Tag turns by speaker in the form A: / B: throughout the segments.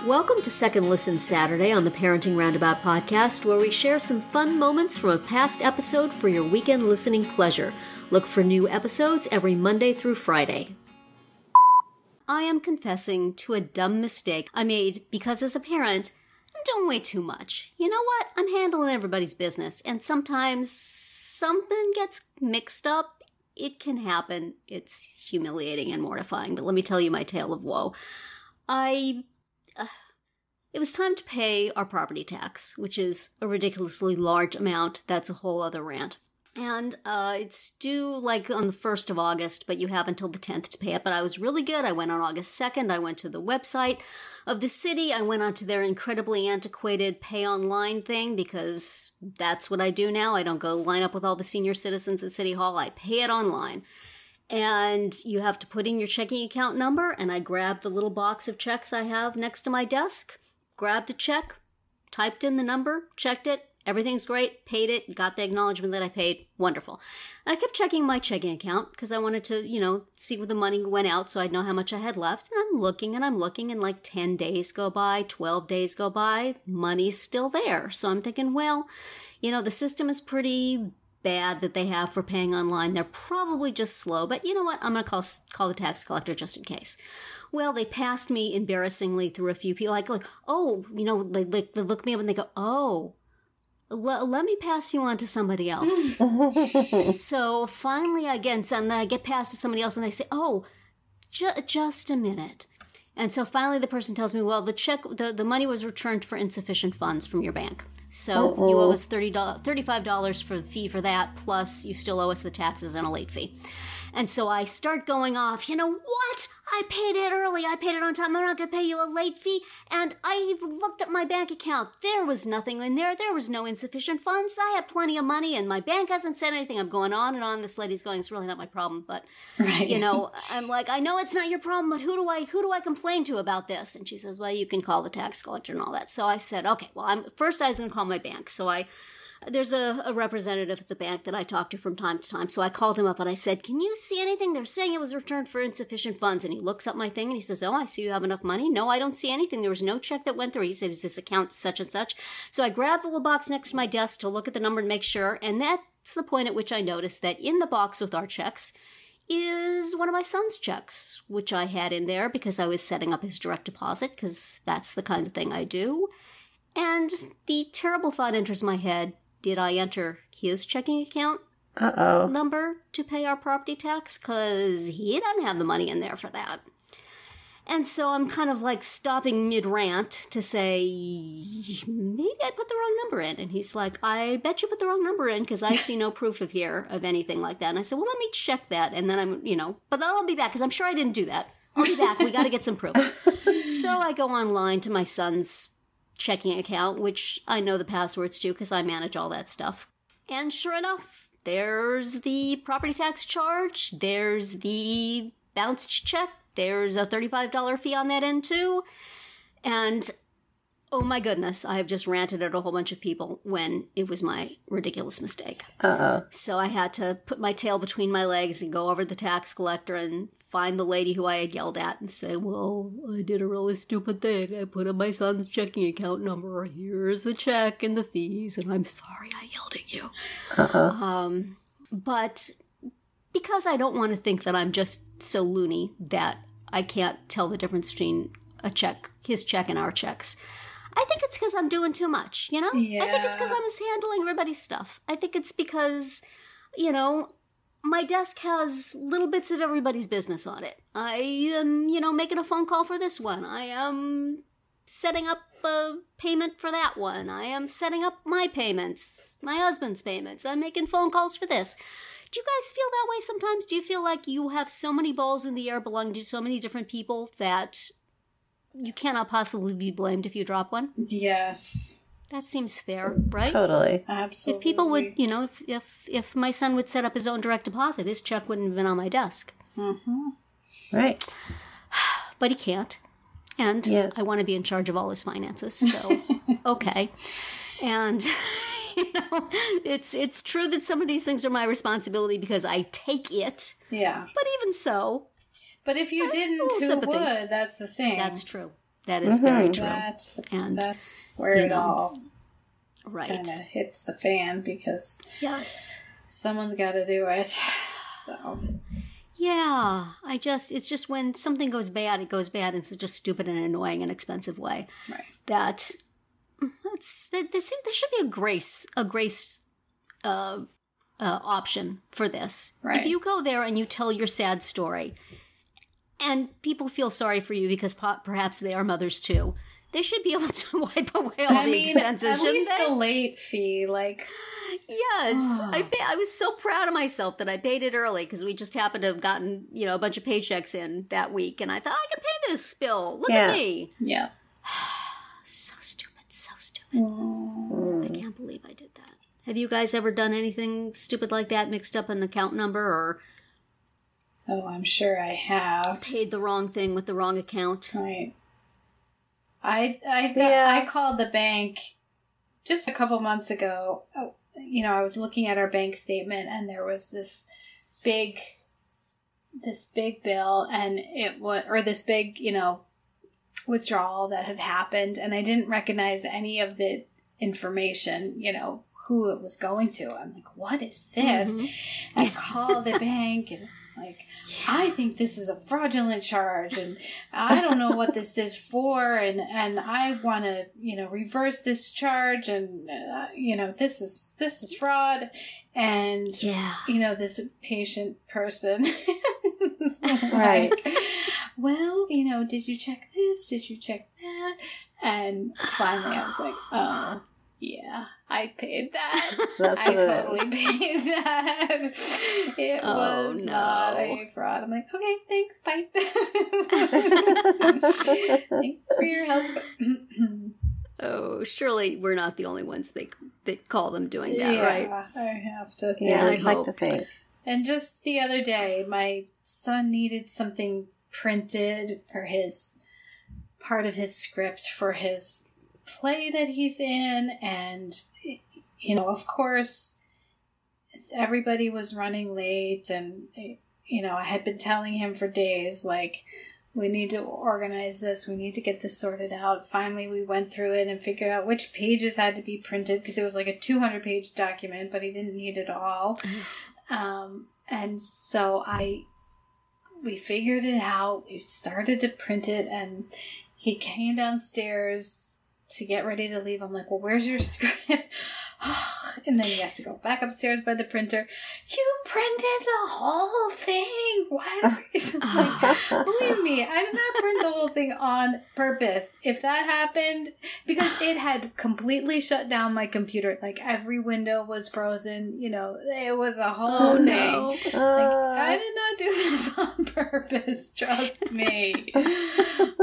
A: Welcome to Second Listen Saturday on the Parenting Roundabout podcast, where we share some fun moments from a past episode for your weekend listening pleasure. Look for new episodes every Monday through Friday. I am confessing to a dumb mistake I made because as a parent, I'm doing way too much. You know what? I'm handling everybody's business, and sometimes something gets mixed up. It can happen. It's humiliating and mortifying, but let me tell you my tale of woe. It was time to pay our property tax, which is a ridiculously large amount. That's a whole other rant. And it's due like on the 1st of August, but you have until the 10th to pay it. But I was really good. I went on August 2nd. I went to the website of the city. I went onto their incredibly antiquated pay online thing because that's what I do now. I don't go line up with all the senior citizens at City Hall. I pay it online. And you have to put in your checking account number. And I grabbed the little box of checks I have next to my desk. Grabbed a check, typed in the number, checked it, everything's great, paid it, got the acknowledgement that I paid, wonderful. And I kept checking my checking account because I wanted to, see where the money went out so I'd know how much I had left. And I'm looking, and like 10 days go by, 12 days go by, money's still there. So I'm thinking, well, the system is pretty bad that they have for paying online. They're probably just slow, but you know what? I'm going to call the tax collector just in case. Well, they passed me embarrassingly through a few people. They look me up and they go, oh, let me pass you on to somebody else. So finally, I get passed to somebody else and they say, oh, just a minute. And so finally the person tells me, well, the money was returned for insufficient funds from your bank. So you owe us $35 for the fee for that, plus you still owe us the taxes and a late fee. And so I start going off, what? I paid it early. I paid it on time. I'm not going to pay you a late fee. And I looked at my bank account. There was nothing in there. There was no insufficient funds. I had plenty of money and my bank hasn't said anything. I'm going on and on. This lady's going, it's really not my problem. But,
B: right.
A: I'm like, I know it's not your problem, but who do I complain to about this? And she says, well, you can call the tax collector and all that. So I said, okay, well, I was going to call my bank. So there's a representative at the bank that I talk to from time to time. So I called him up and I said, can you see anything? They're saying it was returned for insufficient funds. And he looks up my thing and he says, oh, I see you have enough money. No, I don't see anything. There was no check that went through. He said, is this account such and such? So I grabbed the little box next to my desk to look at the number and make sure. And that's the point at which I noticed that in the box with our checks is one of my son's checks, which I had in there because I was setting up his direct deposit because that's the kind of thing I do. And the terrible thought enters my head. Did I enter his checking account number to pay our property tax? Because he doesn't have the money in there for that. And so I'm kind of like stopping mid-rant to say, maybe I put the wrong number in. And he's like, I bet you put the wrong number in because I see no proof of anything like that. And I said, well, let me check that. And then but I'll be back because I'm sure I didn't do that. I'll be back. We got to get some proof. So I go online to my son's checking account, which I know the passwords to because I manage all that stuff. And sure enough, there's the property tax charge, there's the bounced check, there's a $35 fee on that end too. And oh my goodness, I have just ranted at a whole bunch of people when it was my ridiculous mistake. So I had to put my tail between my legs and go over to the tax collector and find the lady who I had yelled at and say, well, I did a really stupid thing. I put in my son's checking account number. Here's the check and the fees, and I'm sorry I yelled at you. But because I don't want to think that I'm just so loony that I can't tell the difference between his check and our checks, I think it's because I'm doing too much, Yeah. I think it's because I was handling everybody's stuff. I think it's because, my desk has little bits of everybody's business on it. I am, making a phone call for this one. I am setting up a payment for that one. I am setting up my payments, my husband's payments. I'm making phone calls for this. Do you guys feel that way sometimes? Do you feel like you have so many balls in the air belonging to so many different people that you cannot possibly be blamed if you drop one?
B: Yes.
A: That seems fair, right?
C: Totally.
B: Absolutely.
A: If people would, if my son would set up his own direct deposit, his check wouldn't have been on my desk.
B: Mm-hmm.
C: Right.
A: But he can't. And yes. I want to be in charge of all his finances, so okay. And it's true that some of these things are my responsibility because I take it.
B: Yeah.
A: But even so,
B: But if you didn't,
A: little
B: who
A: sympathy.
B: would? That's the thing.
A: That's true. That is very true.
B: That's where it all
A: right
B: kind of hits the fan, because
A: yes,
B: someone's got to do it. So
A: yeah, it's just when something goes bad, it goes bad in such a stupid and annoying and expensive way
B: right.
A: that there should be a grace option for this.
B: Right.
A: If you go there and you tell your sad story, and people feel sorry for you because perhaps they are mothers too, they should be able to wipe away all the expenses,
B: at
A: shouldn't
B: least
A: they?
B: the late fee, like.
A: Yes, I was so proud of myself that I paid it early because we just happened to have gotten a bunch of paychecks in that week, and I thought I can pay this bill. Look at me.
B: Yeah.
A: So stupid, so stupid. I can't believe I did that. Have you guys ever done anything stupid like that? Mixed up an account number or?
B: Oh, I'm sure I have.
A: Paid the wrong thing with the wrong account.
B: Right. I called the bank just a couple months ago. I was looking at our bank statement, and there was this big bill, and this big, withdrawal that had happened, and I didn't recognize any of the information, who it was going to. I'm like, what is this? Mm-hmm. I call the bank, and I think this is a fraudulent charge, and I don't know what this is for, and I want to, reverse this charge, and this is fraud, and this patient person,
C: right?
B: Well, did you check this? Did you check that? And finally, I was like, oh. Yeah, I paid that. I totally paid that. It was not a fraud. I'm like, okay, thanks, bye. Thanks for your help.
A: Oh, surely we're not the only ones that call them doing that, right?
B: Yeah, I have to think.
C: Yeah, I'd like to think.
B: And just the other day, my son needed something printed for part of his script for his play that he's in, and of course everybody was running late, and I had been telling him for days, like, we need to organize this, we need to get this sorted out. Finally we went through it and figured out which pages had to be printed, because it was like a 200-page document, but he didn't need it all. And so we figured it out, we started to print it, and he came downstairs to get ready to leave. I'm like, well, where's your script? And then he has to go back upstairs by the printer. You printed the whole thing. What? Believe me, I did not print the whole thing on purpose. If that happened, because it had completely shut down my computer. Like, every window was frozen. It was a whole thing.
A: No.
B: I did not do this on purpose. Trust me.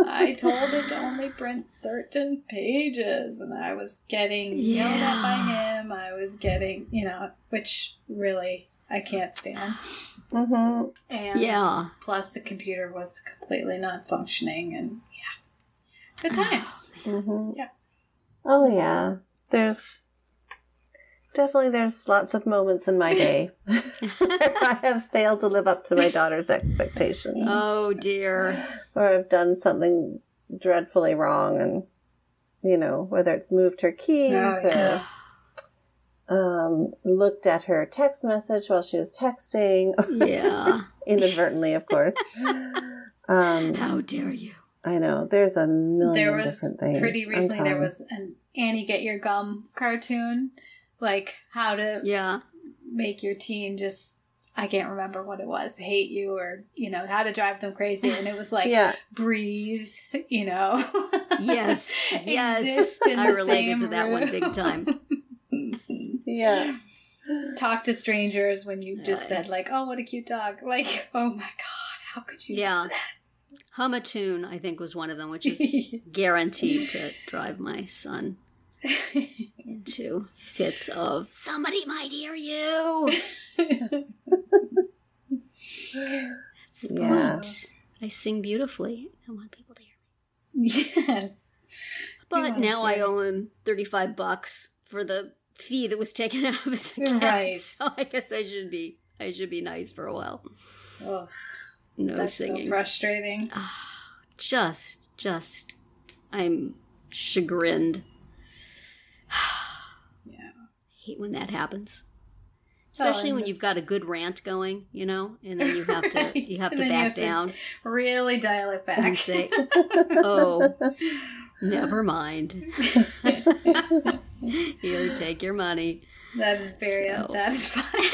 B: I told it to only print certain pages, and I was getting yelled at by him. I was getting, which really I can't stand.
C: Mm-hmm.
B: And plus the computer was completely not functioning, and good times.
C: Mm-hmm.
B: Yeah.
C: Oh yeah. There's lots of moments in my day where I have failed to live up to my daughter's expectations.
A: Oh dear.
C: Or I've done something dreadfully wrong, and whether it's moved her keys or looked at her text message while she was texting.
A: Yeah.
C: Inadvertently, of course.
A: How dare you?
C: I know. There's a million different things.
B: Pretty recently there was an Annie Get Your Gum cartoon, like how to make your teen just, I can't remember what it was, hate you, or, how to drive them crazy. And it was like, breathe,
A: Yes. Yes. I related to that one big time.
C: Yeah.
B: Talk to strangers when you just said, like, oh, what a cute dog. Like, oh my God, how could you do that?
A: Hum a tune, I think, was one of them, which is guaranteed to drive my son into fits of, somebody might hear you. That's the point. I sing beautifully. I want people to hear me.
B: Yes.
A: But now I owe him $35 for the fee that was taken out of his account.
B: Right.
A: So I guess I should be nice for a while.
B: Ugh.
A: No
B: That's
A: singing.
B: so frustrating.
A: Just, I'm chagrined.
B: Yeah.
A: Hate when that happens. Especially when you've got a good rant going, you know, and then you have to
B: Right.
A: you have
B: And
A: to
B: then you
A: back
B: have to
A: down
B: Really dial it back.
A: and say, "Oh, never mind. Here, take your money."
B: That is very
A: So-
B: unsatisfying.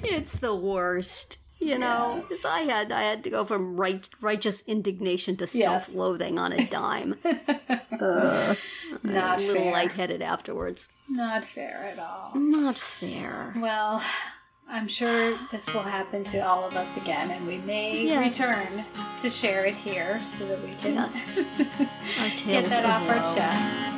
A: It's the worst, you know. 'Cause I had to go from righteous indignation to
B: Yes.
A: self-loathing on a dime.
B: Not
A: a little
B: fair.
A: lightheaded afterwards.
B: Not fair at all.
A: Not fair.
B: Well, I'm sure this will happen to all of us again, and we may
A: Yes.
B: return to share it here so that we can
A: Yes. Our
B: get
A: tales
B: that
A: of
B: off our
A: woe.
B: chests.